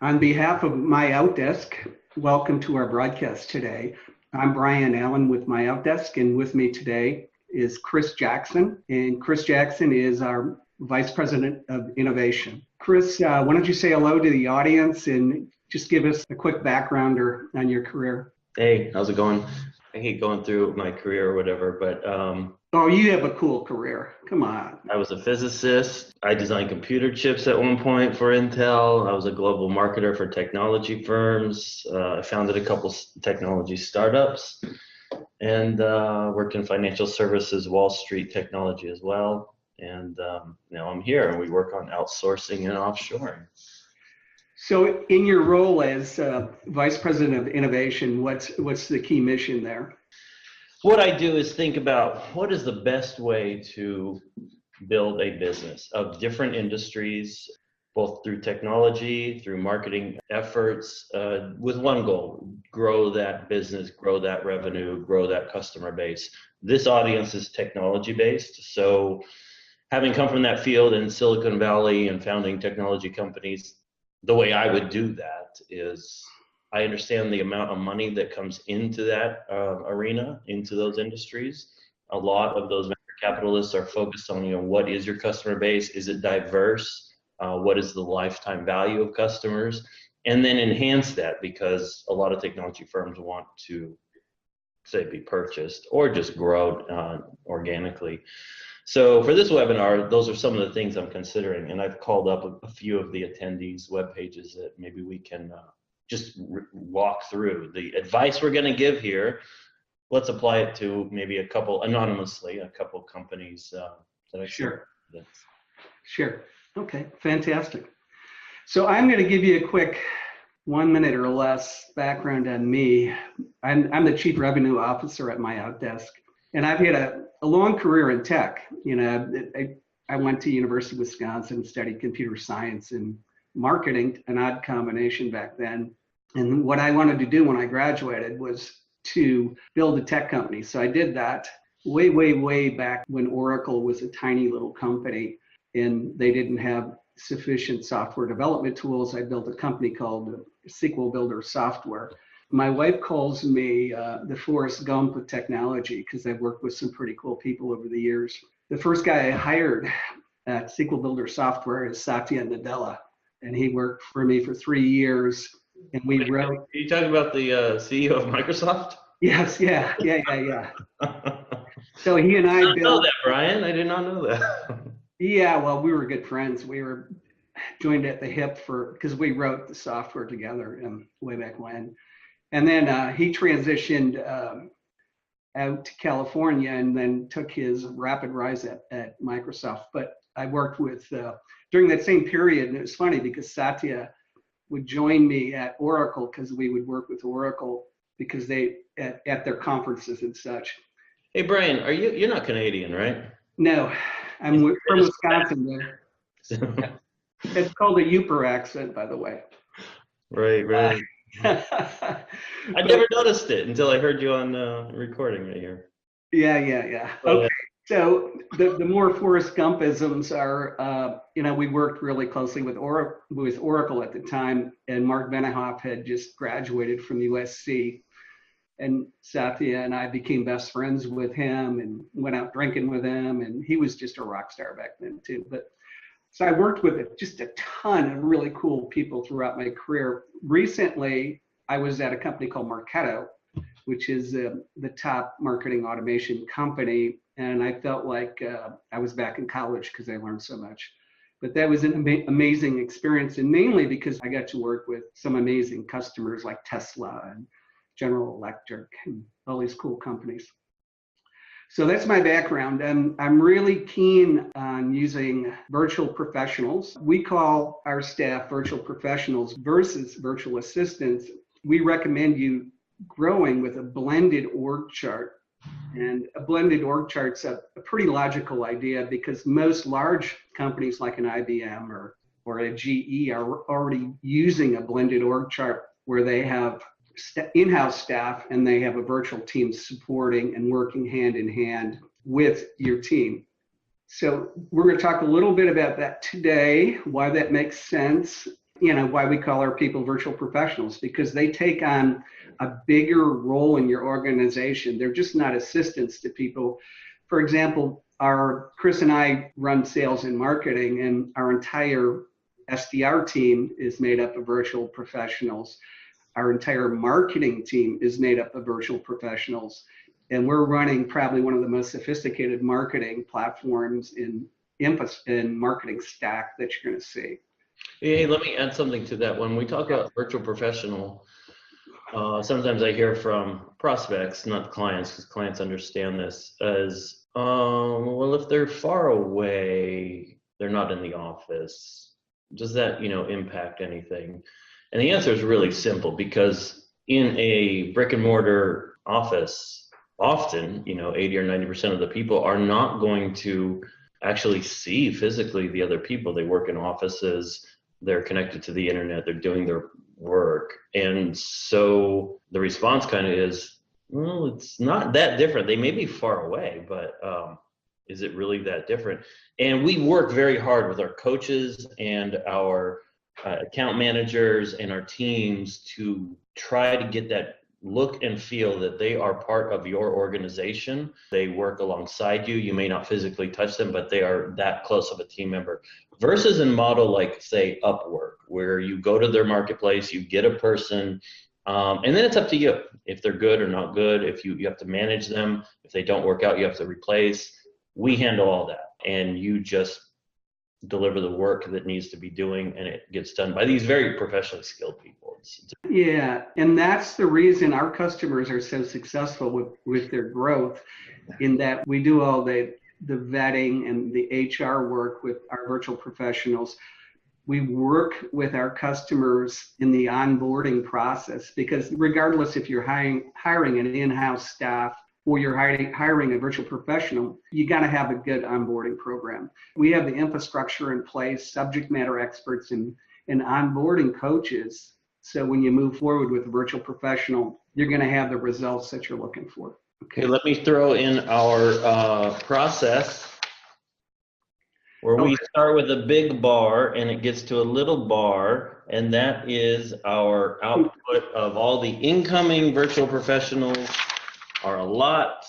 On behalf of MyOutDesk, welcome to our broadcast today. I'm Brian Allen with MyOutDesk, and with me today is Chris Jackson. And Chris Jackson is our Vice President of Innovation. Chris, why don't you say hello to the audience and just give us a quick backgrounder on your career? Hey, how's it going? I hate going through my career or whatever, but Oh, you have a cool career. Come on. I was a physicist. I designed computer chips at one point for Intel. I was a global marketer for technology firms. I founded a couple technology startups and worked in financial services, Wall Street technology as well. And now I'm here and we work on outsourcing and offshoring. So in your role as Vice President of Innovation, what's the key mission there? What I do is think about what is the best way to build a business of different industries, both through technology, through marketing efforts, with one goal: grow that business, grow that revenue, grow that customer base. This audience is technology based, so having come from that field in Silicon Valley and founding technology companies, the way I would do that is I understand the amount of money that comes into that arena, into those industries. A lot of those venture capitalists are focused on, what is your customer base? Is it diverse? What is the lifetime value of customers? And then enhance that, because a lot of technology firms want to, say, be purchased or just grow organically. So for this webinar, those are some of the things I'm considering. And I've called up a few of the attendees' web pages that maybe we can just walk through the advice we're going to give here. Let's apply it to maybe a couple companies that I Sure. Okay, fantastic. So I'm going to give you a quick 1 minute or less background on me. I'm the Chief Revenue Officer at MyOutDesk, and I've had a long career in tech. I went to University of Wisconsin and studied computer science and marketing, an odd combination back then. And what I wanted to do when I graduated was to build a tech company. So I did that way back when Oracle was a tiny little company and they didn't have sufficient software development tools. I built a company called SQL Builder Software. My wife calls me the Forrest Gump of technology because I've worked with some pretty cool people over the years. The first guy I hired at SQL Builder Software is Satya Nadella, and he worked for me for 3 years. And we wrote. Are you talking about the CEO of Microsoft? Yes, yeah. So he and I built. I didn't know that, Brian. I did not know that. Yeah, well, we were good friends. We were joined at the hip because we wrote the software together way back when. And then he transitioned out to California and then took his rapid rise at Microsoft. But I worked with during that same period, and it was funny because Satya would join me at Oracle because we would work with Oracle because they at their conferences and such. Hey Brian, you're not Canadian, right? No, I'm from Wisconsin. There. It's called a Yooper accent, by the way. Right. I never noticed it until I heard you on recording right here. Yeah. Okay. So the more Forrest Gumpisms are, we worked really closely with Oracle at the time, and Mark Benioff had just graduated from USC, and Satya and I became best friends with him and went out drinking with him, and he was just a rock star back then too. So I worked with just a ton of really cool people throughout my career. Recently, I was at a company called Marketo, which is the top marketing automation company. And I felt like I was back in college because I learned so much. But that was an amazing experience, and mainly because I got to work with some amazing customers like Tesla and General Electric and all these cool companies. So that's my background. I'm really keen on using virtual professionals. We call our staff virtual professionals versus virtual assistants. We recommend you growing with a blended org chart. And a blended org chart's a pretty logical idea because most large companies like an IBM or a GE are already using a blended org chart where they have in-house staff and they have a virtual team supporting and working hand in hand with your team. So we're going to talk a little bit about that today, why that makes sense. why we call our people virtual professionals, because they take on a bigger role in your organization. They're just not assistants to people. For example, Chris and I run sales and marketing, and our entire SDR team is made up of virtual professionals. Our entire marketing team is made up of virtual professionals. And we're running probably one of the most sophisticated marketing platforms in marketing stack that you're going to see. Hey, let me add something to that. When we talk about virtual professional, sometimes I hear from prospects, not clients, because clients understand this as, well, if they're far away, they're not in the office, does that, impact anything? And the answer is really simple, because in a brick and mortar office, often, 80 or 90% of the people are not going to actually see physically the other people. They work in offices, they're connected to the internet, they're doing their work. And so the response kind of is, well, it's not that different. They may be far away, but is it really that different? And we work very hard with our coaches and our account managers and our teams to try to get that look and feel that they are part of your organization. They work alongside you. You may not physically touch them, but they are that close of a team member. Versus in model like, say, Upwork, where you go to their marketplace, you get a person, and then it's up to you if they're good or not good. If you have to manage them, if they don't work out, you have to replace. We handle all that, and you just deliver the work that needs to be doing, and it gets done by these very professionally skilled people. Yeah, and that's the reason our customers are so successful with their growth, in that we do all the vetting and the HR work with our virtual professionals. We work with our customers in the onboarding process, because regardless if you're hiring an in-house staff or you're hiring a virtual professional, you got to have a good onboarding program. We have the infrastructure in place, subject matter experts and onboarding coaches. So when you move forward with a virtual professional, you're going to have the results that you're looking for. Okay, let me throw in our process where we start with a big bar and it gets to a little bar, and that is our output of all the incoming virtual professionals. Are a lot,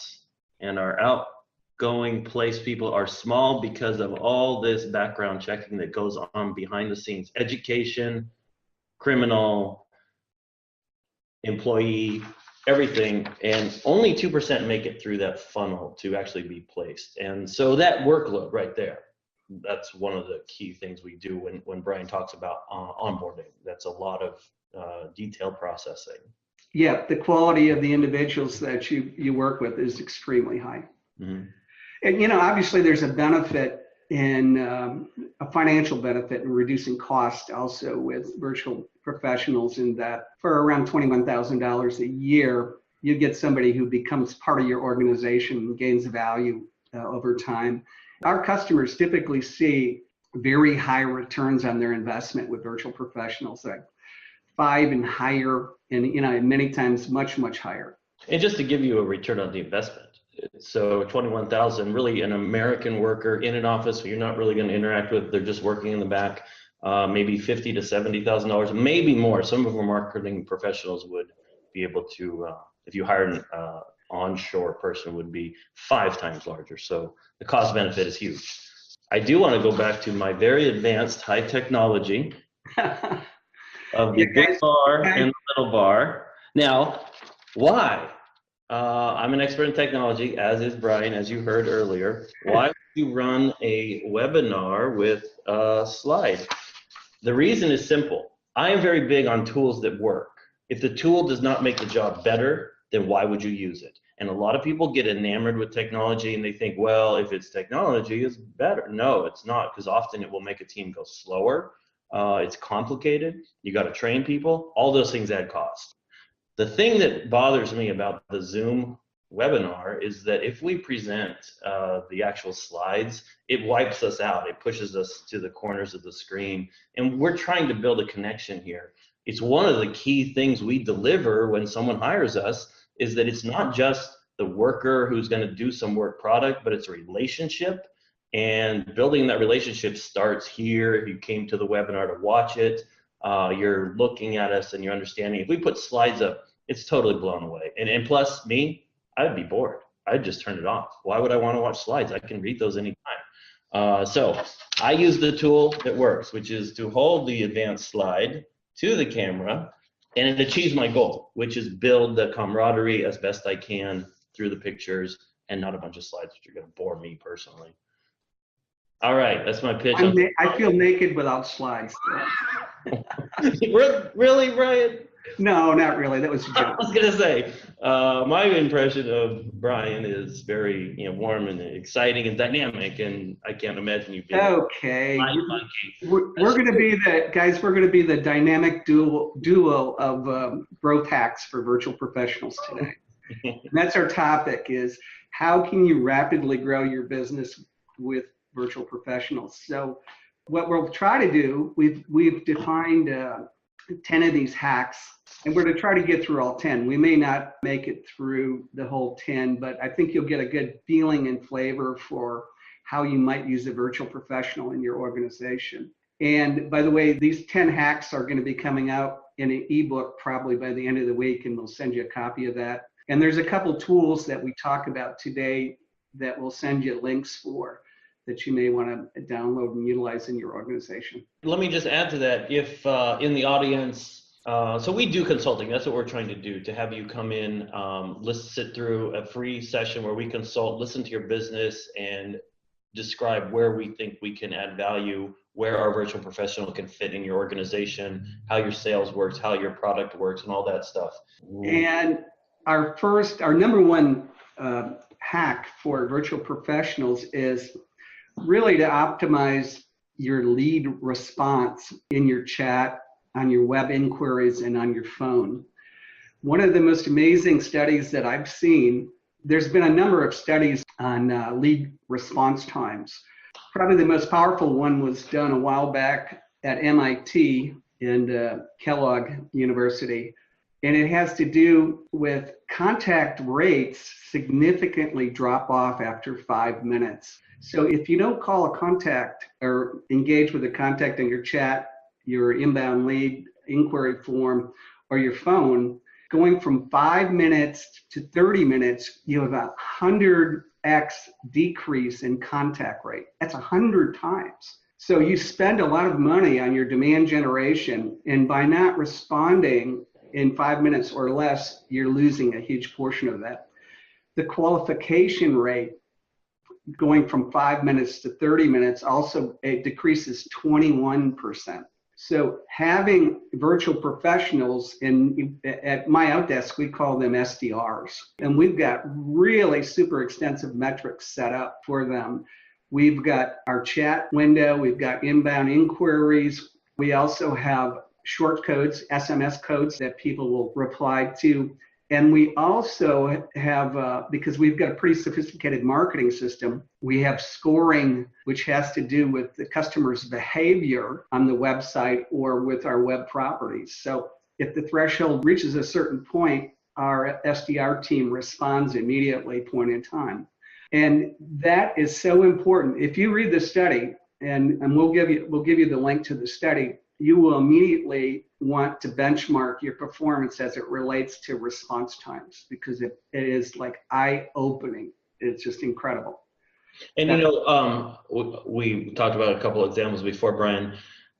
and our outgoing place people are small because of all this background checking that goes on behind the scenes. Education, criminal, employee, everything, and only 2% make it through that funnel to actually be placed. And so that workload right there, that's one of the key things we do when Brian talks about onboarding. That's a lot of detailed processing. Yeah, the quality of the individuals that you work with is extremely high. Mm-hmm. And, obviously there's a benefit in a financial benefit in reducing cost also with virtual professionals, in that for around $21,000 a year, you get somebody who becomes part of your organization and gains value over time. Our customers typically see very high returns on their investment with virtual professionals, like 5 and higher, and many times much higher. And just to give you a return on the investment, so 21,000, really an American worker in an office you're not really going to interact with, they're just working in the back, maybe $50,000 to $70,000, maybe more. Some of our marketing professionals would be able to, if you hired an onshore person, would be 5 times larger. So the cost benefit is huge. I do want to go back to my very advanced high technology of the big bar and the little bar. Now, why? I'm an expert in technology, as is Brian, as you heard earlier. Why would you run a webinar with a slide? The reason is simple. I am very big on tools that work. If the tool does not make the job better, then why would you use it? And a lot of people get enamored with technology and they think, well, if it's technology, it's better. No, it's not, because often it will make a team go slower. It's complicated. You got to train people. All those things add cost. The thing that bothers me about the Zoom webinar is that if we present the actual slides, it wipes us out. It pushes us to the corners of the screen. And we're trying to build a connection here. It's one of the key things we deliver when someone hires us, is that it's not just the worker who's going to do some work product, but it's a relationship. And building that relationship starts here. If you came to the webinar to watch it, you're looking at us and you're understanding. If we put slides up, it's totally blown away. And plus me, I'd be bored. I'd just turn it off. Why would I want to watch slides? I can read those anytime. So I use the tool that works, which is to hold the advanced slide to the camera, and it achieves my goal, which is build the camaraderie as best I can through the pictures and not a bunch of slides which are going to bore me personally. All right, that's my pitch. I feel naked without slides. Really, Brian? No, not really. That was a I joke. was gonna say, my impression of Brian is very, warm and exciting and dynamic, and I can't imagine you being. Okay. We're going to be we're going to be the dynamic duo of growth hacks for virtual professionals today. And that's our topic: is how can you rapidly grow your business with virtual professionals? So, what we'll try to do, we've defined 10 of these hacks, and we're going to try to get through all 10. We may not make it through the whole 10, but I think you'll get a good feeling and flavor for how you might use a virtual professional in your organization. And by the way, these 10 hacks are going to be coming out in an ebook probably by the end of the week, and we'll send you a copy of that. And there's a couple tools that we talk about today that we'll send you links for, that you may want to download and utilize in your organization. Let me just add to that. If in the audience, so we do consulting. That's what we're trying to do, to have you come in, sit through a free session where we consult, listen to your business, and describe where we think we can add value, where our virtual professional can fit in your organization, how your sales works, how your product works, and all that stuff. And our number one hack for virtual professionals is really to optimize your lead response in your chat, on your web inquiries, and on your phone. One of the most amazing studies that I've seen, there's been a number of studies on lead response times. Probably the most powerful one was done a while back at MIT and Kellogg University. And it has to do with contact rates significantly drop off after 5 minutes. So if you don't call a contact or engage with a contact in your chat, your inbound lead inquiry form, or your phone, going from 5 minutes to 30 minutes, you have a 100x decrease in contact rate. That's 100 times. So you spend a lot of money on your demand generation, and by not responding in 5 minutes or less, you're losing a huge portion of that. The qualification rate going from 5 minutes to 30 minutes also, it decreases 21%. So having virtual professionals at MyOutDesk, we call them SDRs, and we've got really super extensive metrics set up for them. We've got our chat window, we've got inbound inquiries. We also have short codes, SMS codes that people will reply to. And we also have, because we've got a pretty sophisticated marketing system, we have scoring, which has to do with the customer's behavior on the website or with our web properties. So if the threshold reaches a certain point, our SDR team responds immediately, point in time. And that is so important. If you read the study, and we'll give you the link to the study, you will immediately want to benchmark your performance as it relates to response times, because it is like eye-opening. It's just incredible. And we talked about a couple of examples before, Brian.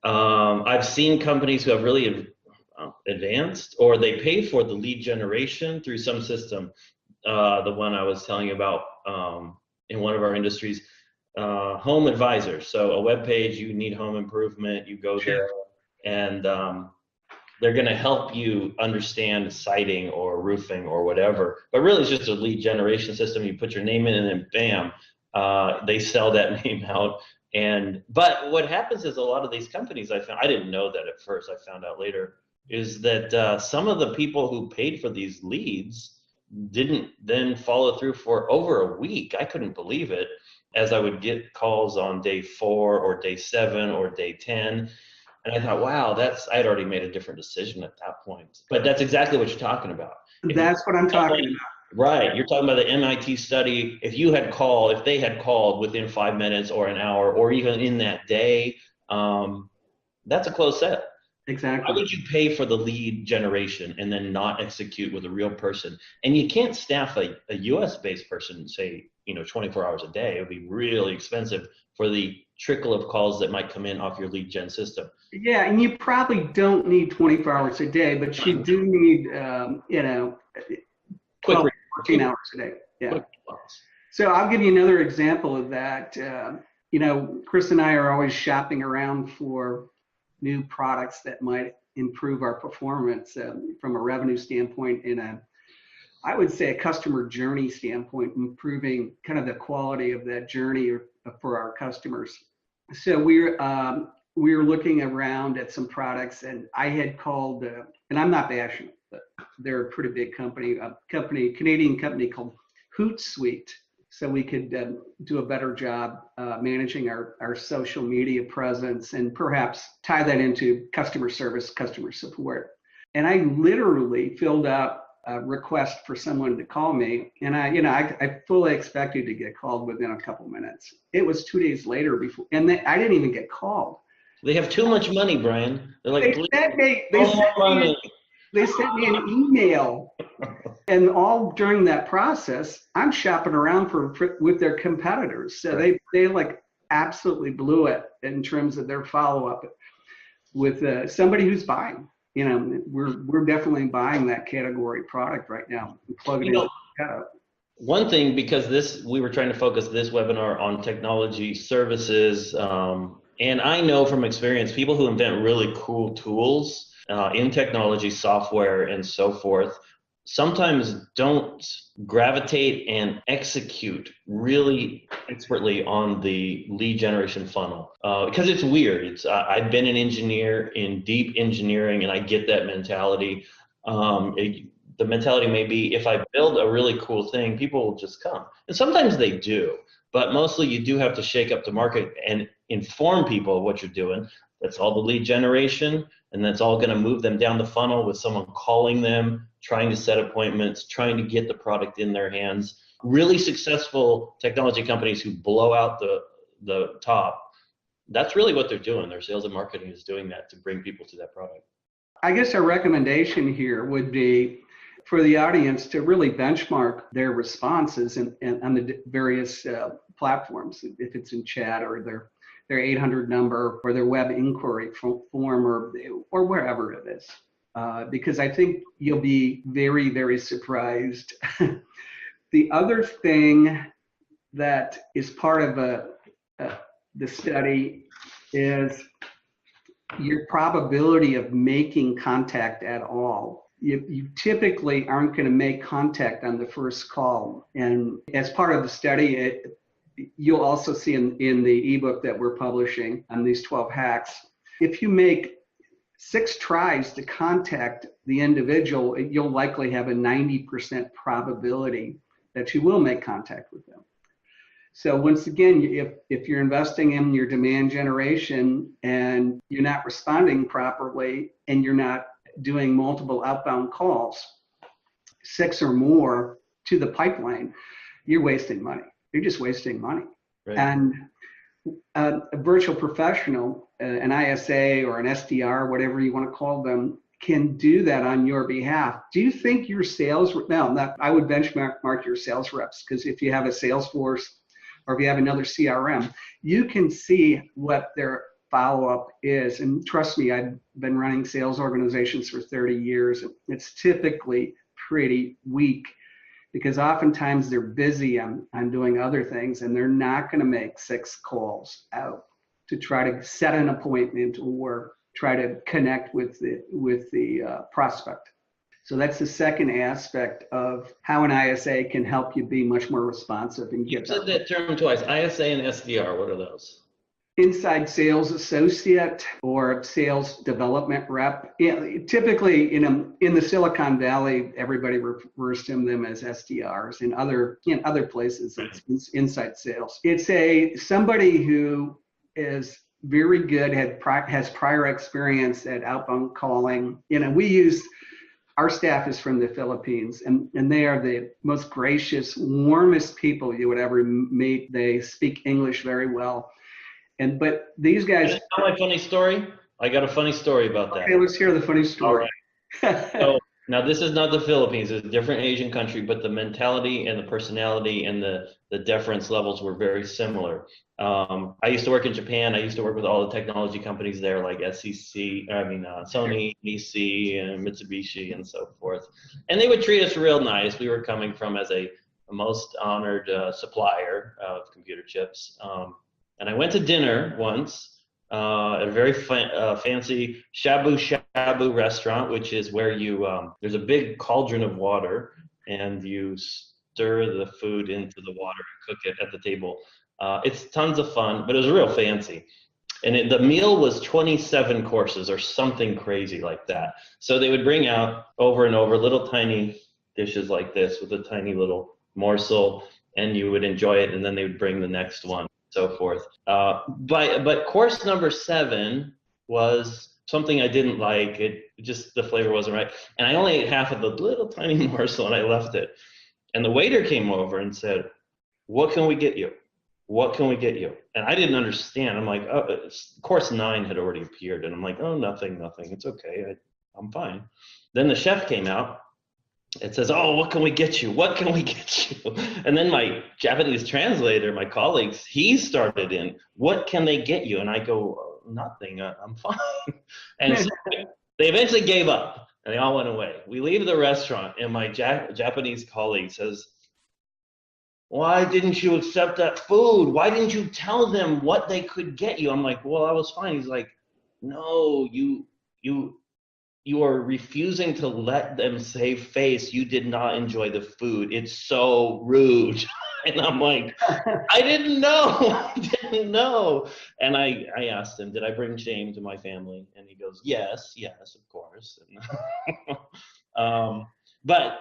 I've seen companies who have really advanced, or they pay for the lead generation through some system. The one I was telling you about in one of our industries, Home Advisor. So a web page, you need home improvement, you go there, and they're going to help you understand siding or roofing or whatever. But really, it's just a lead generation system. You put your name in, and then bam, they sell that name out. But what happens is, a lot of these companies, I didn't know that at first, I found out later, is that some of the people who paid for these leads didn't then follow through for over a week. I couldn't believe it, as I would get calls on day 4 or day 7 or day 10. And I thought, wow, I had already made a different decision at that point. But that's exactly what you're talking about. That's what I'm talking about. Right. You're talking about the MIT study. If they had called within 5 minutes or an hour or even in that day, that's a closed sale. Why Exactly. would you pay for the lead generation and then not execute with a real person? And you can't staff a US based person, say, 24 hours a day. It would be really expensive for the trickle of calls that might come in off your lead gen system. Yeah, and you probably don't need 24 hours a day, but you do need, 12, Quick, 14 quick, hours a day. Yeah. quick response. So I'll give you another example of that. Chris and I are always shopping around for new products that might improve our performance from a revenue standpoint I would say a customer journey standpoint, improving kind of the quality of that journey for our customers. So we're looking around at some products, and I had called, and I'm not bashing, but they're a pretty big company, Canadian company called Hootsuite. So we could do a better job managing our social media presence and perhaps tie that into customer service, customer support. And I literally filled out a request for someone to call me, and I fully expected to get called within a couple minutes. It was 2 days later before, and I didn't even get called. They have too much money, Brian. They're like, They sent me an email, and all during that process, I'm shopping around with their competitors. So they like absolutely blew it in terms of their follow up with somebody who's buying. We're definitely buying that category product right now. Plugging it in. One thing, because we were trying to focus this webinar on technology services, and I know from experience, people who invent really cool tools in technology, software, and so forth, sometimes don't gravitate and execute really expertly on the lead generation funnel because it's weird. I've been an engineer in deep engineering, and I get that mentality. The mentality may be, if I build a really cool thing, people will just come, and sometimes they do. But mostly you do have to shake up the market and inform people of what you're doing. That's all the lead generation, and that's all going to move them down the funnel with someone calling them, trying to set appointments, trying to get the product in their hands. Really successful technology companies who blow out the top, that's really what they're doing. Their sales and marketing is doing that to bring people to that product. I guess our recommendation here would be for the audience to really benchmark their responses on the various platforms, if it's in chat or their 800 number or their web inquiry form or wherever it is. Because I think you'll be very, very surprised. The other thing that is part of the study is your probability of making contact at all. You typically aren't going to make contact on the first call. And as part of the study, you'll also see in the ebook that we're publishing on these 12 hacks, if you make 6 tries to contact the individual, you'll likely have a 90% probability that you will make contact with them. So once again, if you're investing in your demand generation and you're not responding properly and you're not doing multiple outbound calls, 6 or more to the pipeline, you're wasting money. You're just wasting money. Right. And a virtual professional, an ISA or an SDR, whatever you want to call them, can do that on your behalf. Do you think your sales, I would benchmark your sales reps, because if you have a Salesforce or if you have another CRM, you can see what their follow-up is. And trust me, I've been running sales organizations for 30 years. It's typically pretty weak because oftentimes they're busy on doing other things, and they're not going to make 6 calls out to try to set an appointment or try to connect with the prospect. So that's the second aspect of how an ISA can help you be much more responsive and get. You said that term twice, ISA and SDR. What are those? Inside sales associate or sales development rep. Yeah, typically in the Silicon Valley, everybody refers to them as SDRs. In other places, it's inside sales. It's somebody who is very good, has prior experience at outbound calling. Our staff is from the Philippines, and they are the most gracious, warmest people you would ever meet. They speak English very well. But these guys. Can I tell my funny story? I got a funny story about that. Okay, let's hear the funny All story. right. So now this is not the Philippines, it's a different Asian country, but the mentality and the personality and the deference levels were very similar. I used to work in Japan. I used to work with all the technology companies there, like Sony, EC, and Mitsubishi, and so forth. And they would treat us real nice. We were coming from as a most honored supplier of computer chips. And I went to dinner once at a very fancy shabu shabu restaurant, which is where you there's a big cauldron of water and you stir the food into the water and cook it at the table. It's tons of fun, but it was real fancy. And the meal was 27 courses or something crazy like that. So they would bring out over and over little tiny dishes like this with a tiny little morsel, and you would enjoy it, and then they would bring the next one, so forth. But course number 7 was something I didn't like. It just, the flavor wasn't right. And I only ate half of the little tiny morsel, and I left it. And the waiter came over and said, "What can we get you? What can we get you?" And I didn't understand. I'm like, oh, course 9 had already appeared. And I'm like, oh, nothing. It's okay. I'm fine. Then the chef came out. It says, "Oh, what can we get you? What can we get you?" And then my Japanese translator, my colleagues, he started in, "What can they get you?" And I go, "Oh, nothing. I'm fine." And so they eventually gave up, and they all went away. We leave the restaurant, and my Japanese colleague says, "Why didn't you accept that food? Why didn't you tell them what they could get you?" I'm like, "Well, I was fine." He's like, "No, you are refusing to let them save face. You did not enjoy the food. It's so rude." And I'm like, I didn't know. I didn't know. And I asked him, "Did I bring shame to my family?" And he goes, yes, of course. But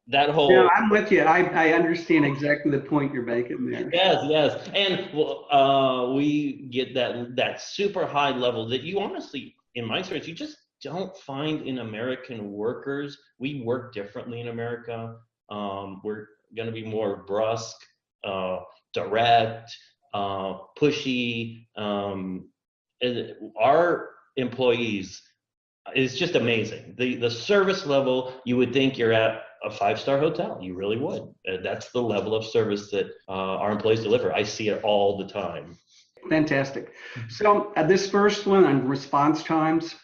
that whole... No, I'm with you. I understand exactly the point you're making there. Yes. And we get that super high level that you honestly, in my experience, you just don't find in American workers. We work differently in America. We're going to be more brusque, direct, pushy. Our employees is just amazing. The service level, you would think you're at a 5-star hotel. You really would. That's the level of service that our employees deliver. I see it all the time. Fantastic. So this first one on response times,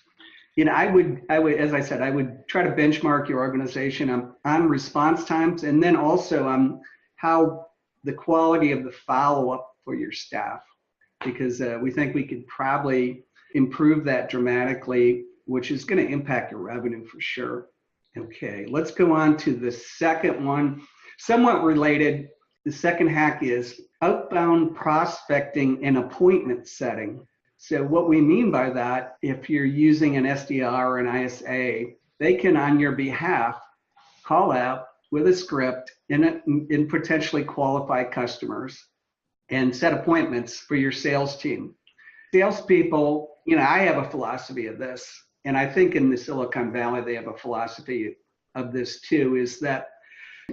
I would, as I said, I would try to benchmark your organization on response times, and then also on how the quality of the follow-up for your staff, because we think we could probably improve that dramatically, which is going to impact your revenue for sure. Okay, let's go on to the second one, somewhat related. The second hack is outbound prospecting and appointment setting. So what we mean by that, if you're using an SDR or an ISA, they can, on your behalf, call out with a script and potentially qualify customers and set appointments for your sales team. Salespeople, I have a philosophy of this, and I think in the Silicon Valley they have a philosophy of this too, is that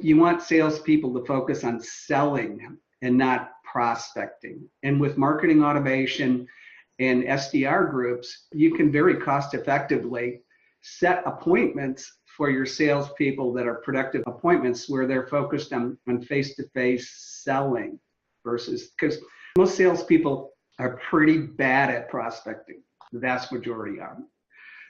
you want salespeople to focus on selling and not prospecting. And with marketing automation and SDR groups, you can very cost effectively set appointments for your salespeople that are productive appointments where they're focused on face-to-face selling versus, because most salespeople are pretty bad at prospecting. The vast majority are.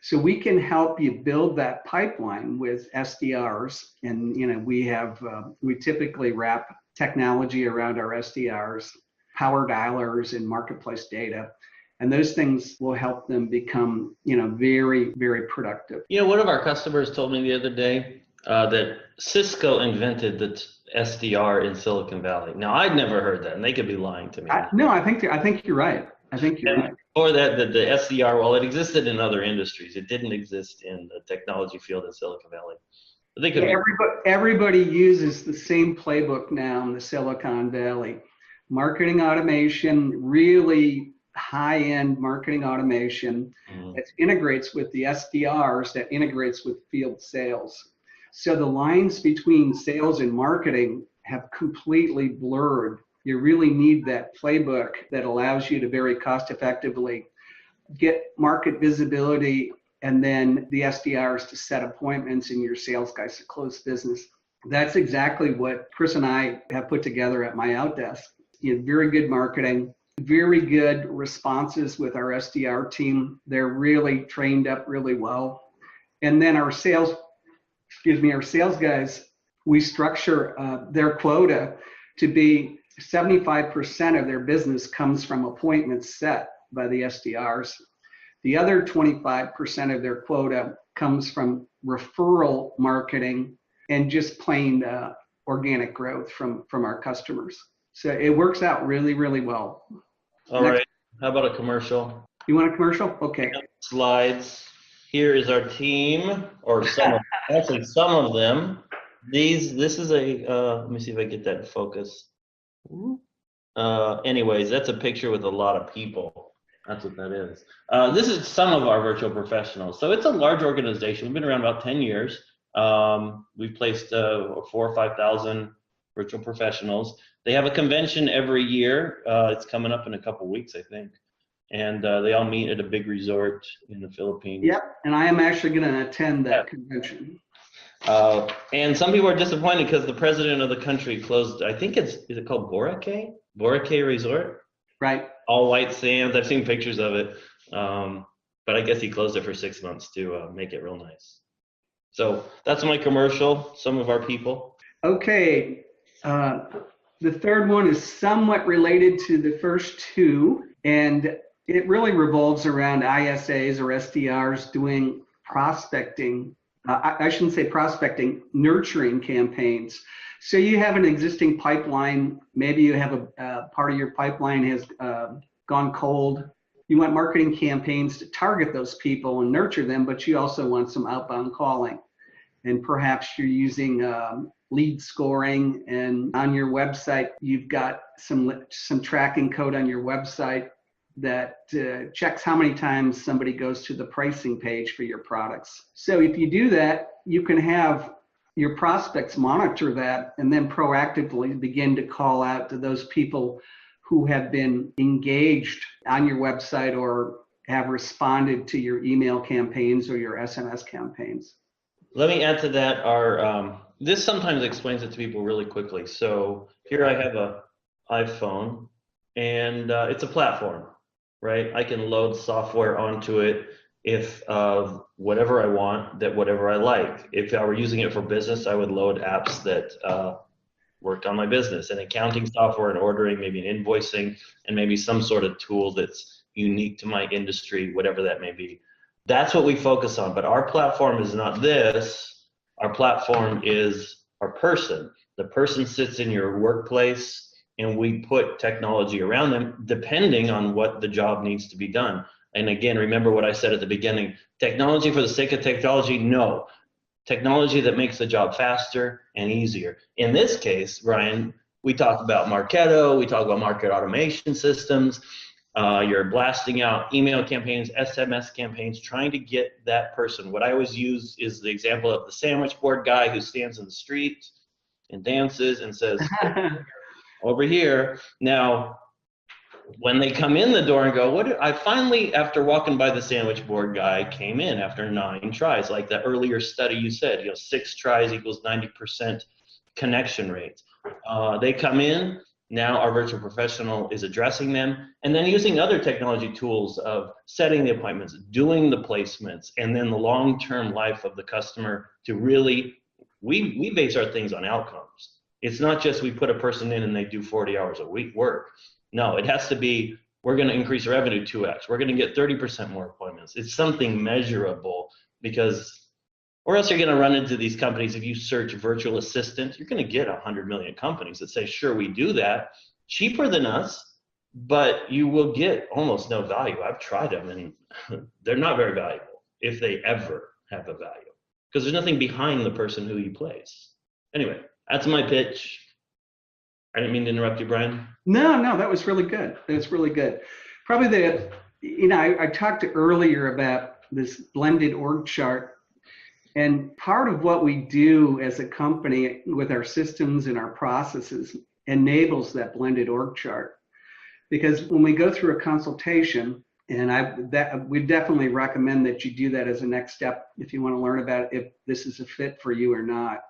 So we can help you build that pipeline with SDRs, and we typically wrap technology around our SDRs, power dialers, and marketplace data. And those things will help them become, very, very productive. One of our customers told me the other day that Cisco invented the SDR in Silicon Valley. Now, I'd never heard that, and they could be lying to me. I think you're right. Right. Or that the SDR, well, it existed in other industries. It didn't exist in the technology field in Silicon Valley. They could everybody uses the same playbook now in the Silicon Valley. Marketing automation, really high-end marketing automation that integrates with the SDRs, that integrates with field sales. So the lines between sales and marketing have completely blurred. You really need that playbook that allows you to very cost effectively get market visibility, and then the SDRs to set appointments and your sales guys to close business. That's exactly what Chris and I have put together at MyOutDesk. You have very good marketing, very good responses with our SDR team. They're really trained up really well. And then our sales guys, we structure their quota to be 75% of their business comes from appointments set by the SDRs. The other 25% of their quota comes from referral marketing and just plain organic growth from our customers. So it works out really, really well. All right. How about a commercial? You want a commercial? Okay. Slides. Here is our team, or some of them. This is a, let me see if I get that in focus. Anyways, that's a picture with a lot of people. That's what that is. This is some of our virtual professionals. So it's a large organization. We've been around about 10 years. We've placed 4,000 or 5,000 virtual professionals. They have a convention every year. It's coming up in a couple weeks, I think. And they all meet at a big resort in the Philippines. Yep, and I am actually going to attend that convention. And some people are disappointed because the president of the country closed, I think is it called Boracay? Boracay Resort? Right. All white sands. I've seen pictures of it. But I guess he closed it for 6 months to make it real nice. So that's my commercial, some of our people. Okay. The third one is somewhat related to the first two, and it really revolves around ISAs or SDRs doing prospecting. I shouldn't say prospecting, nurturing campaigns. So you have an existing pipeline. Maybe you have a part of your pipeline has gone cold. You want marketing campaigns to target those people and nurture them, but you also want some outbound calling. And perhaps you're using lead scoring, and on your website, you've got some tracking code on your website that checks how many times somebody goes to the pricing page for your products. So if you do that, you can have your prospects monitor that and then proactively begin to call out to those people who have been engaged on your website or have responded to your email campaigns or your SMS campaigns. Let me add to that. This sometimes explains it to people really quickly. So here I have an iPhone, and it's a platform. Right? I can load software onto it if whatever I want, that whatever I like. If I were using it for business, I would load apps that worked on my business, and accounting software and ordering, maybe an invoicing, and maybe some sort of tool that's unique to my industry, whatever that may be. That's what we focus on. But our platform is not this. Our platform is our person. The person sits in your workplace, and we put technology around them depending on what the job needs to be done. And again, remember what I said at the beginning, technology for the sake of technology, no. Technology that makes the job faster and easier. In this case, Ryan, we talked about Marketo, we talked about market automation systems, you're blasting out email campaigns, SMS campaigns, trying to get that person. What I always use is the example of the sandwich board guy who stands in the street and dances and says, over here. Now, when they come in the door and go, I finally, after walking by the sandwich board guy, came in after 9 tries, like the earlier study you said, 6 tries equals 90% connection rate. They come in, now our virtual professional is addressing them, and then using other technology tools of setting the appointments, doing the placements, and then the long-term life of the customer to really, we base our things on outcomes. It's not just we put a person in and they do 40 hours a week work. No, it has to be, we're going to increase revenue 2x. We're going to get 30% more appointments. It's something measurable, because, or else you're going to run into these companies. If you search virtual assistant, you're going to get 100 million companies that say, sure, we do that, cheaper than us, but you will get almost no value. I've tried them, and they're not very valuable, if they ever have a value, because there's nothing behind the person who you place. Anyway. That's my pitch. I didn't mean to interrupt you, Brian. No, that was really good. That's really good. Probably I talked earlier about this blended org chart, and part of what we do as a company with our systems and our processes enables that blended org chart. Because when we go through a consultation, And we definitely recommend that you do that as a next step if you want to learn about if this is a fit for you or not.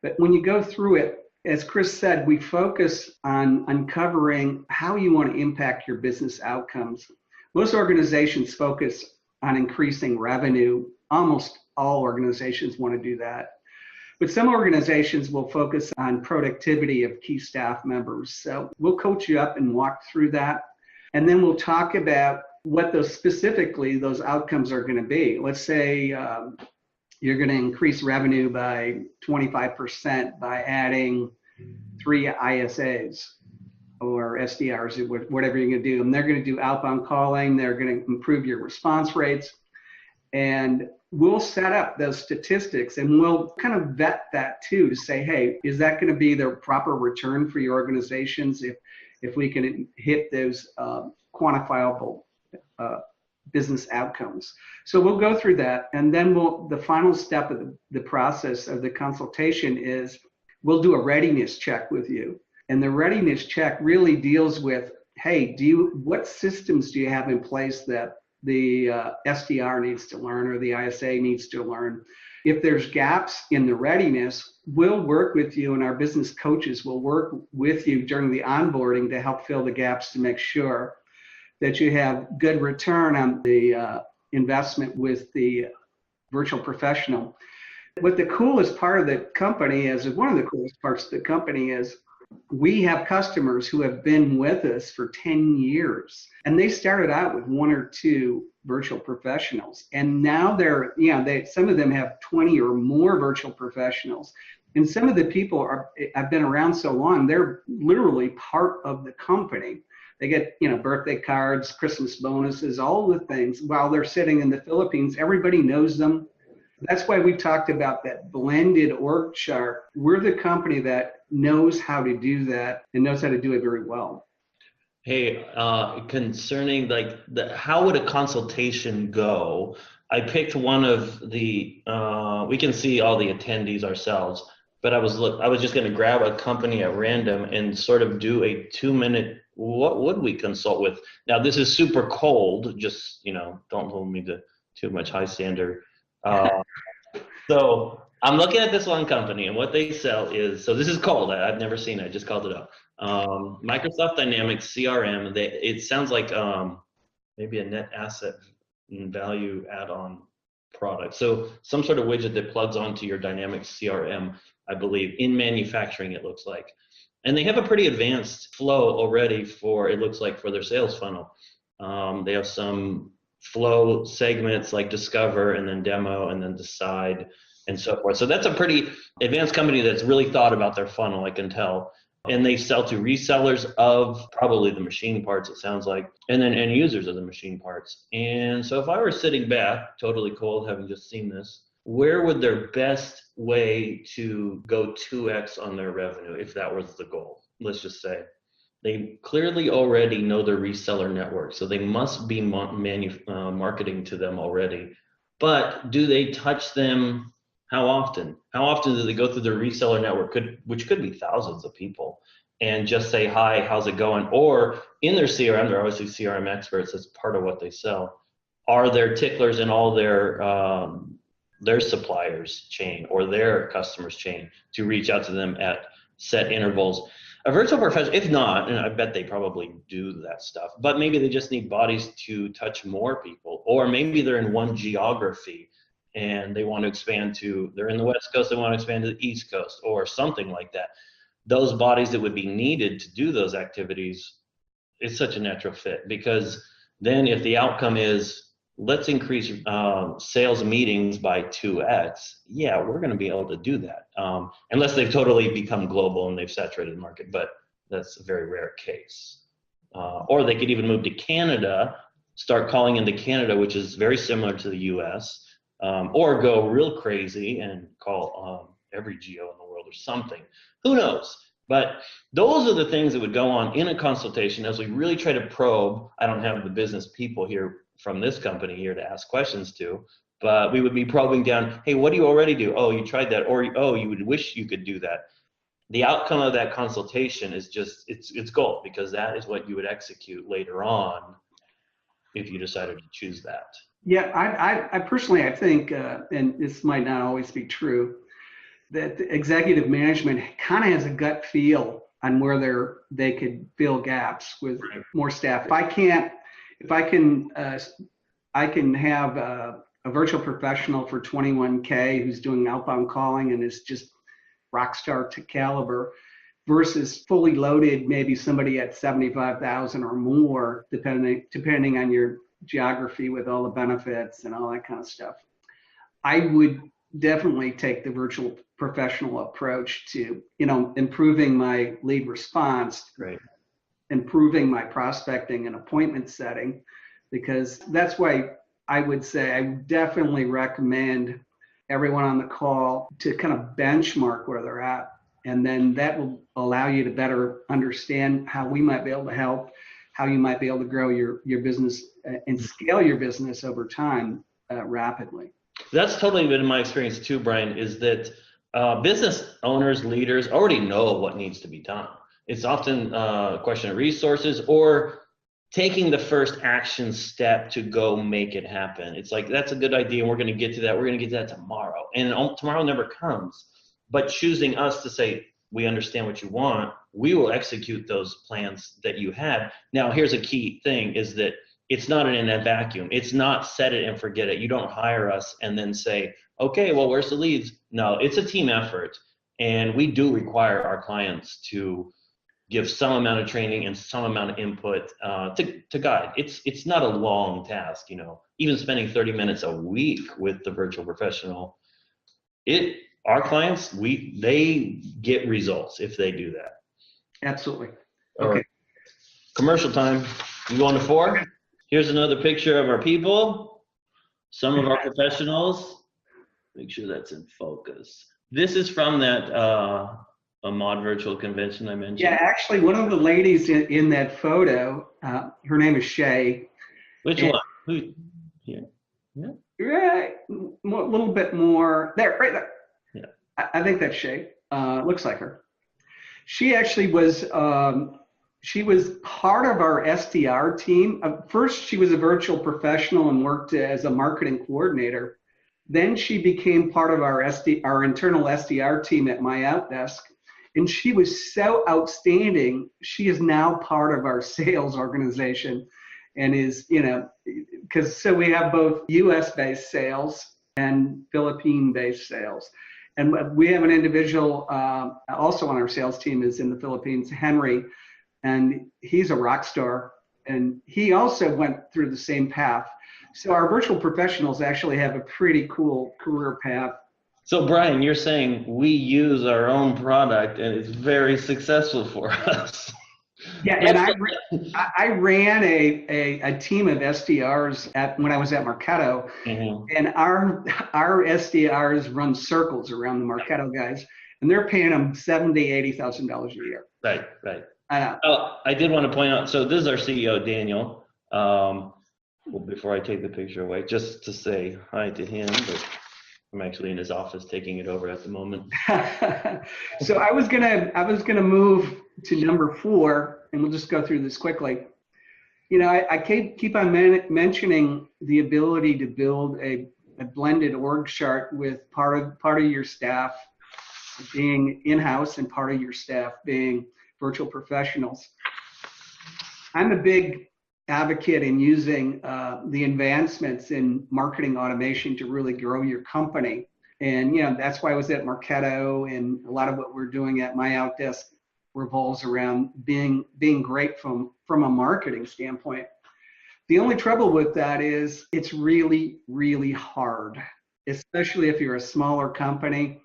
But when you go through it, as Chris said, we focus on uncovering how you want to impact your business outcomes. Most organizations focus on increasing revenue. Almost all organizations want to do that. But some organizations will focus on productivity of key staff members. So we'll coach you up and walk through that. And then we'll talk about what those outcomes are going to be. Let's say you're going to increase revenue by 25% by adding 3 ISAs or SDRs, or whatever you're going to do. And they're going to do outbound calling. They're going to improve your response rates. And we'll set up those statistics and we'll kind of vet that too to say, hey, is that going to be the proper return for your organizations if we can hit those quantifiable business outcomes. So we'll go through that, and then the final step of the process of the consultation is we'll do a readiness check with you. And the readiness check really deals with, hey, what systems do you have in place that the SDR needs to learn or the ISA needs to learn? If there's gaps in the readiness, we'll work with you, and our business coaches will work with you during the onboarding to help fill the gaps to make sure that you have good return on the investment with the virtual professional. What the coolest part of the company is, one of the coolest parts of the company is, we have customers who have been with us for 10 years, and they started out with 1 or 2 virtual professionals, and now some of them have 20 or more virtual professionals. And some of the people have been around so long, they're literally part of the company. They get, birthday cards, Christmas bonuses, all the things while they're sitting in the Philippines. Everybody knows them. That's why we talked about that blended org chart. We're the company that knows how to do that and knows how to do it very well. Hey, concerning how would a consultation go? I picked one of the, we can see all the attendees ourselves, but I was just going to grab a company at random and sort of do a 2-minute, what would we consult with? Now this is super cold, just, don't hold me to too much high standard. So I'm looking at this one company, and what they sell is, so this is cold, I've never seen it, I just called it up. Microsoft Dynamics CRM, it sounds like maybe a net asset value add-on product. So some sort of widget that plugs onto your Dynamics CRM, I believe, in manufacturing it looks like. And they have a pretty advanced flow already it looks like for their sales funnel. They have some flow segments like discover and then demo and then decide and so forth. So that's a pretty advanced company that's really thought about their funnel, I can tell. And they sell to resellers of probably the machine parts, it sounds like, and then end users of the machine parts. And so if I were sitting back, totally cold, having just seen this, where would their best way to go 2x on their revenue if that was the goal? Let's just say. They clearly already know their reseller network, so they must be marketing to them already. But do they touch them? How often? How often do they go through their reseller network, which could be thousands of people, and just say, hi, how's it going? Or in their CRM, they're obviously CRM experts, that's part of what they sell. Are there ticklers in all their suppliers chain or their customers chain to reach out to them at set intervals? A virtual professional, if not, and I bet they probably do that stuff, but maybe they just need bodies to touch more people, or maybe they're in one geography and they want to expand they're in the West Coast, they want to expand to the East Coast or something like that. Those bodies that would be needed to do those activities is such a natural fit, because then if the outcome is, let's increase sales meetings by 2x, yeah, we're going to be able to do that. Unless they've totally become global and they've saturated the market, but that's a very rare case. Or they could even move to Canada, start calling into Canada, which is very similar to the US, or go real crazy and call every geo in the world or something. Who knows? But those are the things that would go on in a consultation as we really try to probe. I don't have the business people here from this company here to ask questions to, but we would be probing down, hey, what do you already do? Oh, you tried that, or oh, you would wish you could do that. The outcome of that consultation is just, it's gold, because that is what you would execute later on if you decided to choose that? Yeah, I personally, I think, and this might not always be true, that the executive management kind of has a gut feel on where they could fill gaps with more staff. If I can have a virtual professional for 21K who's doing outbound calling and is just rock star to caliber versus fully loaded, maybe somebody at 75,000 or more, depending on your geography with all the benefits and all that kind of stuff. I would definitely take the virtual professional approach to, improving my lead response, Right. improving my prospecting and appointment setting, because that's why I would say I definitely recommend everyone on the call to kind of benchmark where they're at. And then that will allow you to better understand how we might be able to help, how you might be able to grow your business and scale your business over time rapidly. That's totally been my experience too, Brian, is that business owners, leaders already know what needs to be done. It's often a question of resources or taking the first action step to go make it happen. It's like, that's a good idea, and we're going to get to that. We're going to get to that tomorrow. And tomorrow never comes. But choosing us to say, we understand what you want, we will execute those plans that you had. Now, here's a key thing, is that it's not in a vacuum. It's not set it and forget it. You don't hire us and then say, okay, well, where's the leads? No, it's a team effort. And we do require our clients to give some amount of training and some amount of input to guide. It's not a long task, even spending 30 minutes a week with the virtual professional. Our clients, they get results if they do that. Absolutely. Okay. Right. Commercial time. You going to 4? Okay. Here's another picture of our people. Some of our professionals. Make sure that's in focus. This is from that a mod virtual convention I mentioned. Yeah, actually, one of the ladies in that photo, her name is Shay. Which one? Who? Here. Yeah. Right. A little bit more there, right there. Yeah. I think that's Shay. Looks like her. She actually was. She was part of our SDR team. First, she was a virtual professional and worked as a marketing coordinator. Then she became part of our internal SDR team at MyOutDesk. And she was so outstanding. She is now part of our sales organization and is, so we have both US-based sales and Philippine-based sales. And we have an individual also on our sales team is in the Philippines, Henry, and he's a rock star. And he also went through the same path. So our virtual professionals actually have a pretty cool career path. So Brian, you're saying we use our own product and it's very successful for us. Yeah, and I ran a team of SDRs when I was at Marketo, and our SDRs run circles around the Marketo guys, and they're paying them $70,000-$80,000 a year. Right. I did want to point out. So this is our CEO, Daniel. Well, before I take the picture away, just to say hi to him, but I'm actually in his office taking it over at the moment. So I was gonna move to number 4, and we'll just go through this quickly. I keep on mentioning the ability to build a blended org chart with part of your staff being in-house and part of your staff being virtual professionals. I'm a big advocate in using the advancements in marketing automation to really grow your company. And, that's why I was at Marketo, and a lot of what we're doing at MyOutDesk revolves around being great from a marketing standpoint. The only trouble with that is it's really, really hard, especially if you're a smaller company.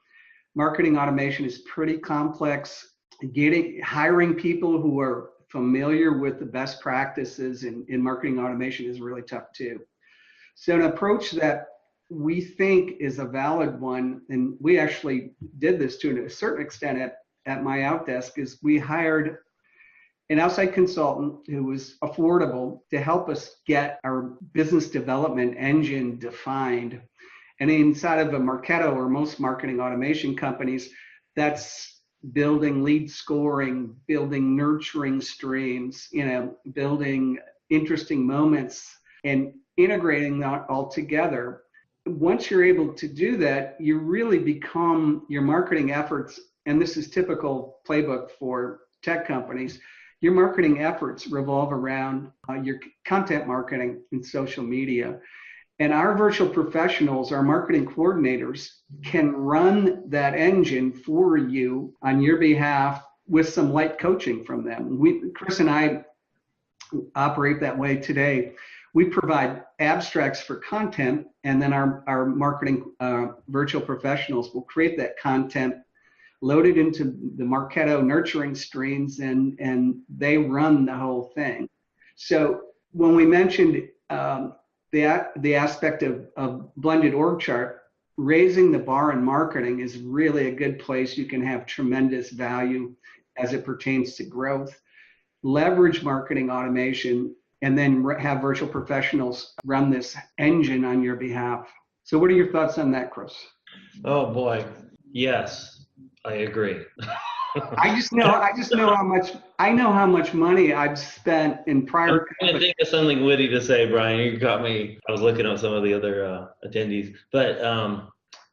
Marketing automation is pretty complex. Hiring people who are familiar with the best practices in marketing automation is really tough too. So an approach that we think is a valid one, and we actually did this to a certain extent at MyOutDesk, is we hired an outside consultant who was affordable to help us get our business development engine defined. And inside of a Marketo or most marketing automation companies, that's building lead scoring, building nurturing streams, building interesting moments and integrating that all together. Once you're able to do that, you really become your marketing efforts, and this is typical playbook for tech companies. Your marketing efforts revolve around your content marketing and social media. And our virtual professionals, our marketing coordinators, can run that engine for you on your behalf with some light coaching from them. Chris and I operate that way today. We provide abstracts for content, and then our marketing virtual professionals will create that content, load it into the Marketo nurturing streams, and they run the whole thing. So when we mentioned the aspect of blended org chart, raising the bar in marketing is really a good place. You can have tremendous value as it pertains to growth. Leverage marketing automation, and then have virtual professionals run this engine on your behalf. So what are your thoughts on that, Chris? Oh boy, yes, I agree. I know how much money I've spent in prior. I'm trying to think of something witty to say, Brian. You got me. I was looking at some of the other attendees, but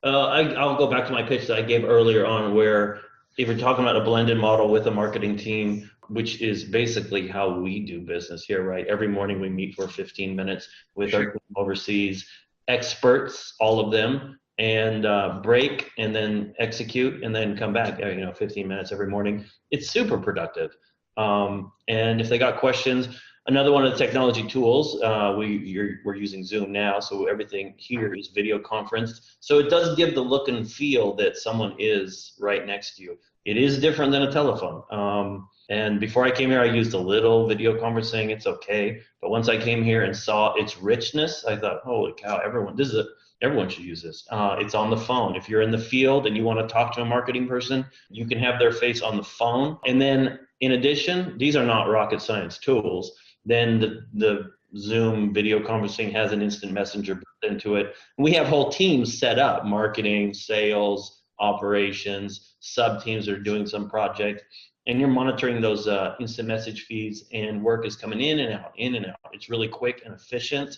I'll go back to my pitch that I gave earlier on, where if you're talking about a blended model with a marketing team, which is basically how we do business here, right? Every morning we meet for 15 minutes with our team overseas experts, all of them, and break and then execute and then come back, 15 minutes every morning. It's super productive. And if they got questions, another one of the technology tools, we're using Zoom now, so everything here is video conferenced. So it does give the look and feel that someone is right next to you. It is different than a telephone. And before I came here, I used a little video conferencing. It's okay. But once I came here and saw its richness, I thought, holy cow, everyone should use this. It's on the phone. If you're in the field and you want to talk to a marketing person, you can have their face on the phone. And then in addition, these are not rocket science tools. Then the Zoom video conferencing has an instant messenger built into it. We have whole teams set up, marketing, sales, operations, sub teams are doing some project, and you're monitoring those instant message feeds, and work is coming in and out, in and out. It's really quick and efficient.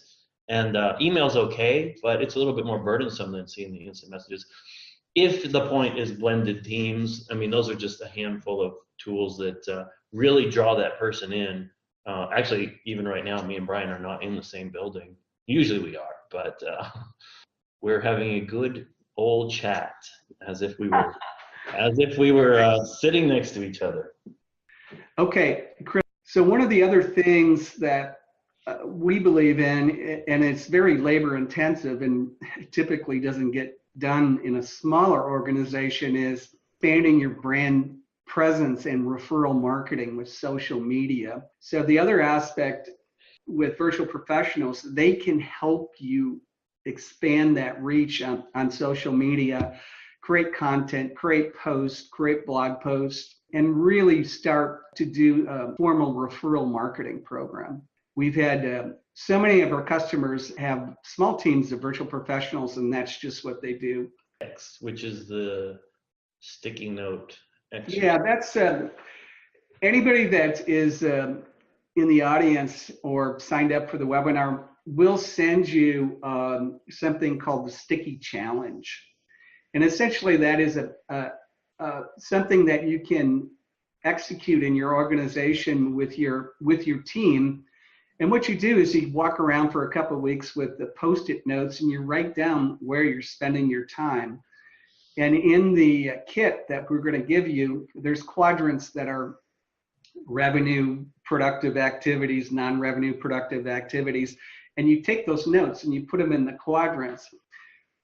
And email's okay, but it's a little bit more burdensome than seeing the instant messages. If the point is blended teams, I mean, those are just a handful of tools that really draw that person in. Actually, even right now, me and Brian are not in the same building. Usually we are, but we're having a good old chat as if we were sitting next to each other. Okay, Chris. So one of the other things that we believe in, and it's very labor intensive and typically doesn't get done in a smaller organization, is expanding your brand presence and referral marketing with social media. So the other aspect with virtual professionals, they can help you expand that reach on social media, create content, create posts, create blog posts, and really start to do a formal referral marketing program. We've had so many of our customers have small teams of virtual professionals, and that's just what they do. Which is the sticky note. Extra. Yeah, that's anybody that is in the audience or signed up for the webinar will send you something called the Sticky Challenge. And essentially that is something that you can execute in your organization with your team. And what you do is you walk around for a couple of weeks with the Post-it notes and you write down where you're spending your time. And in the kit that we're going to give you, there's quadrants that are revenue productive activities, non-revenue productive activities. And you take those notes and you put them in the quadrants.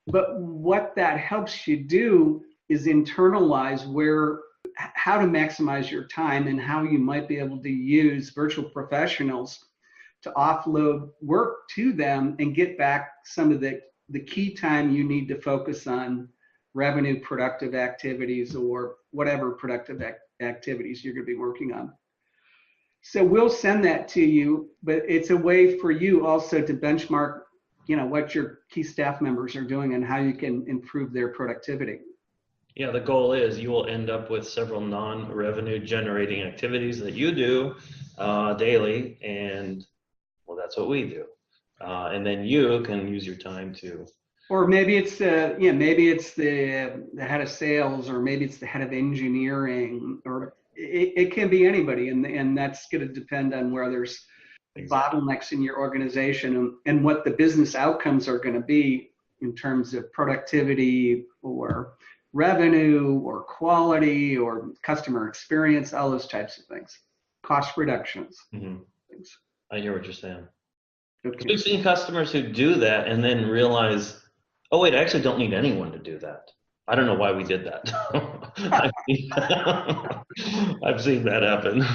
But what that helps you do is internalize how to maximize your time and how you might be able to use virtual professionals to offload work to them and get back some of the key time you need to focus on revenue productive activities or whatever productive activities you're going to be working on. So we'll send that to you, but it's a way for you also to benchmark, what your key staff members are doing and how you can improve their productivity. Yeah, the goal is you will end up with several non-revenue generating activities that you do daily, and well, that's what we do. And then you can use your time to. Or maybe it's maybe it's the head of sales, or maybe it's the head of engineering, or it can be anybody, and that's going to depend on where there's bottlenecks in your organization, and what the business outcomes are going to be in terms of productivity or revenue or quality or customer experience, all those types of things, cost reductions. Things. I hear what you're saying. Okay. We've seen customers who do that and then realize, oh wait, I actually don't need anyone to do that. I don't know why we did that. I've seen that happen.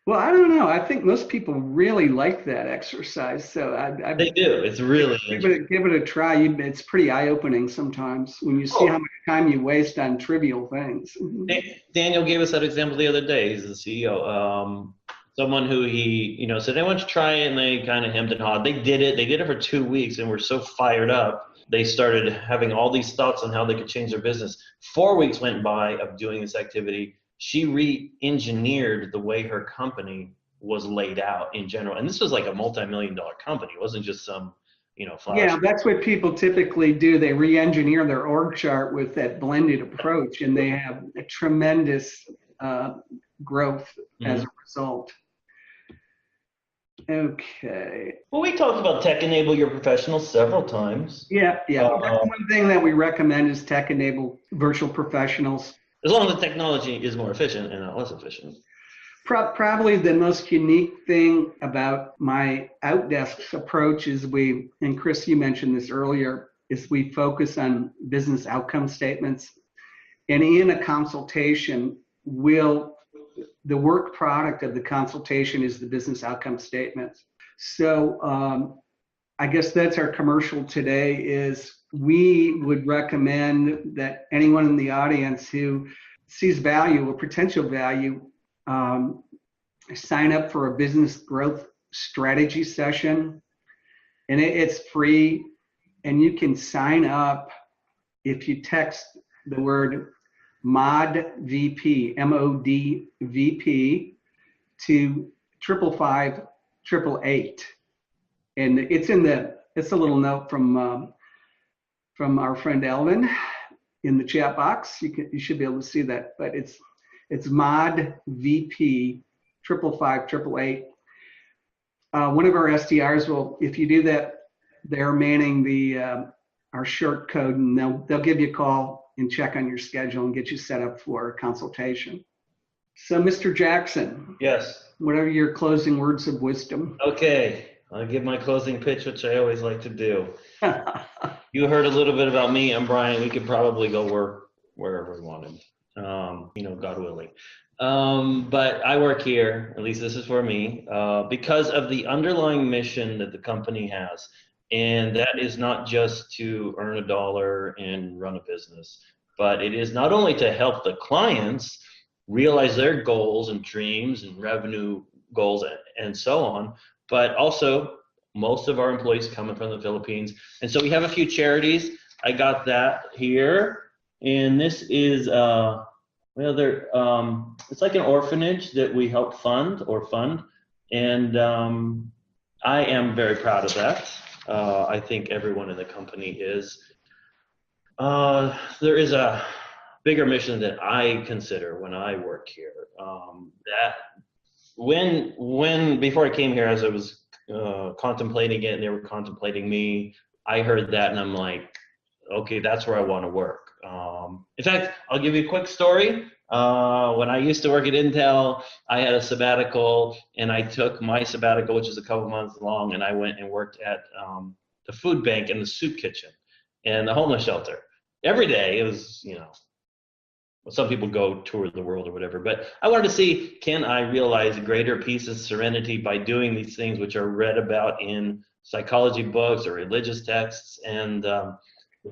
Well, I don't know. I think most people really like that exercise. So They do. It's really give it a try. It's pretty eye-opening sometimes when you see how much time you waste on trivial things. Daniel gave us that example the other day. He's the CEO. Someone who he, said, I want to try it, and they kind of hemmed and hawed. They did it. They did it for 2 weeks and were so fired up. They started having all these thoughts on how they could change their business. 4 weeks went by of doing this activity. She re-engineered the way her company was laid out in general. And this was like a multi-million-dollar company. It wasn't just some, flash. Yeah, that's what people typically do. They re-engineer their org chart with that blended approach, and they have a tremendous growth as a result. Okay. Well, we talked about tech enable your professionals several times. Yeah. One thing that we recommend is tech enable virtual professionals. As long as the technology is more efficient and not less efficient. Probably the most unique thing about MyOutDesk's approach is and Chris, you mentioned this earlier, is we focus on business outcome statements. And in a consultation, the work product of the consultation is the business outcome statements. So I guess that's our commercial today. Is we would recommend that anyone in the audience who sees value or potential value sign up for a business growth strategy session, and it's free, and you can sign up if you text the word MODVP, MODVP, to 555-888. And it's a little note from our friend Elvin in the chat box. You should be able to see that, but it's MODVP 555-888. One of our SDRs will, if you do that, they're manning our short code, and they'll give you a call and check on your schedule and get you set up for a consultation. So, Mr. Jackson. Yes. What are your closing words of wisdom? Okay, I'll give my closing pitch, which I always like to do. You heard a little bit about me. I'm Brian. We could probably go work wherever we wanted, God willing. But I work here, at least this is for me, because of the underlying mission that the company has. And that is not just to earn $1 and run a business, but it is not only to help the clients realize their goals and dreams and revenue goals and so on, but also most of our employees coming from the Philippines. And so we have a few charities. I got that here. And this is, it's like an orphanage that we help fund. And I am very proud of that. I think everyone in the company is. There is a bigger mission that I consider when I work here. That before I came here, as I was contemplating it and they were contemplating me, I heard that and I'm like, okay, that's where I want to work. In fact, I'll give you a quick story. When I used to work at Intel, I had a sabbatical, and I took my sabbatical, which is a couple months long, and I went and worked at the food bank and the soup kitchen and the homeless shelter. Every day, it was, some people go tour the world or whatever, but I wanted to see, can I realize greater peace and serenity by doing these things which are read about in psychology books or religious texts, and I'm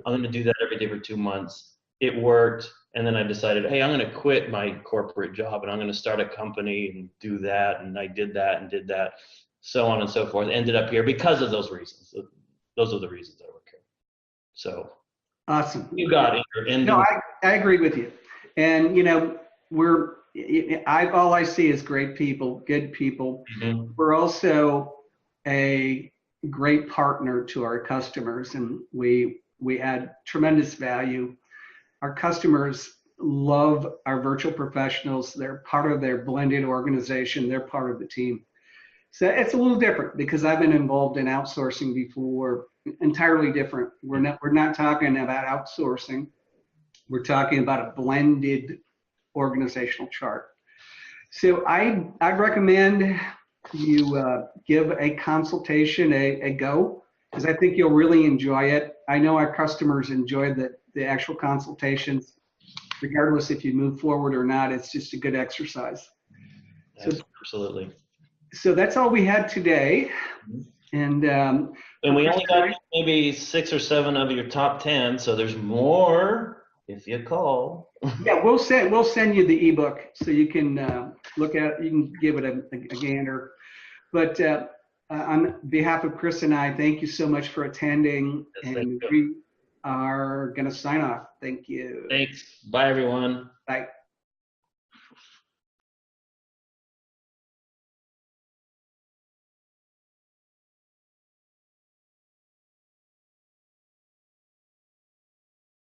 going to do that every day for 2 months. It worked. And then I decided, hey, I'm going to quit my corporate job and I'm going to start a company and do that. And I did that and did that, so on and so forth. Ended up here because of those reasons. Those are the reasons I work here. So awesome. You got it. No, I agree with you. And, all I see is great people, good people. Mm-hmm. We're also a great partner to our customers, and we add tremendous value. Our customers love our virtual professionals. They're part of their blended organization. They're part of the team. So it's a little different because I've been involved in outsourcing before. Entirely different. We're not talking about outsourcing. We're talking about a blended organizational chart. So I'd recommend you give a consultation a go, because I think you'll really enjoy it. I know our customers enjoy the actual consultations, regardless if you move forward or not. It's just a good exercise. Absolutely. So that's all we had today. And we only got maybe 6 or 7 of your top 10, so there's more if you call. Yeah, we'll send you the ebook so you can look at it. You can give it a gander. But on behalf of Chris and I, thank you so much for attending. Yes, and we are going to sign off. Thank you. Thanks. Bye, everyone. Bye.